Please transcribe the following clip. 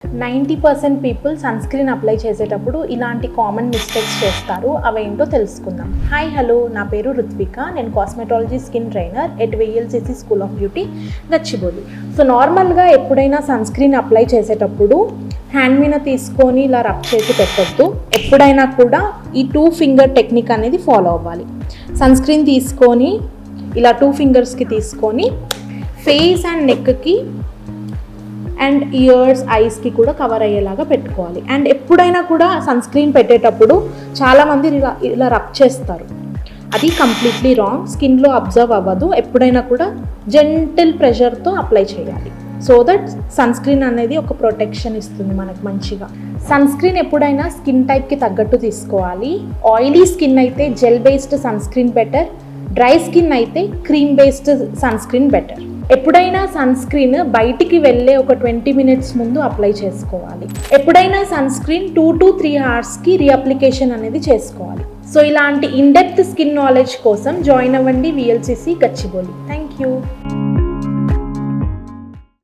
90% people sun screen apply చేసేటప్పుడు ఇలాంటి common mistakes చేస్తారు. అవేంటో తెలుసుకుందాం. హాయ్ హలో, నా పేరు రుత్విక. నేను cosmetology skin trainer at VLCC school of beauty, Gachibowli. So నార్మల్గా ఎప్పుడైనా సన్ స్క్రీన్ అప్లై చేసేటప్పుడు హ్యాండ్ మీద తీసుకొని ఇలా రబ్ చేసి పెట్టొద్దు. ఎప్పుడైనా కూడా ఈ 2 ఫింగర్ టెక్నిక్ అనేది ఫాలో అవ్వాలి. సన్ స్క్రీన్ తీసుకొని ఇలా 2 ఫింగర్స్కి తీసుకొని ఫేస్ అండ్ నెక్కి అండ్ ఇయర్స్, ఐస్కి కూడా కవర్ అయ్యేలాగా పెట్టుకోవాలి. అండ్ ఎప్పుడైనా కూడా సన్ స్క్రీన్ పెట్టేటప్పుడు చాలామంది ఇలా రబ్ చేస్తారు. అది కంప్లీట్లీ రాంగ్. స్కిన్లో అబ్జర్వ్ అవ్వదు. ఎప్పుడైనా కూడా జెంటిల్ ప్రెషర్తో అప్లై చేయాలి. సో దట్ సన్ స్క్రీన్ అనేది ఒక ప్రొటెక్షన్ ఇస్తుంది మనకు మంచిగా. సన్ స్క్రీన్ ఎప్పుడైనా స్కిన్ టైప్కి తగ్గట్టు తీసుకోవాలి. ఆయిలీ స్కిన్ అయితే gel based sunscreen better. Dry skin అయితే cream based sunscreen better. ఎప్పుడైనా సన్ స్క్రీన్ బయటికి వెళ్ళే ఒక 20 మినిట్స్ ముందు అప్లై చేసుకోవాలి. ఎప్పుడైనా సన్ స్క్రీన్ 2 to 3 అవర్స్కి రీఅప్లికేషన్ అనేది చేసుకోవాలి. సో ఇలాంటి ఇన్ డెప్త్ స్కిన్ నాలెడ్జ్ కోసం జాయిన్ అవ్వండి VLCC గచ్చిబౌలి. Thank you.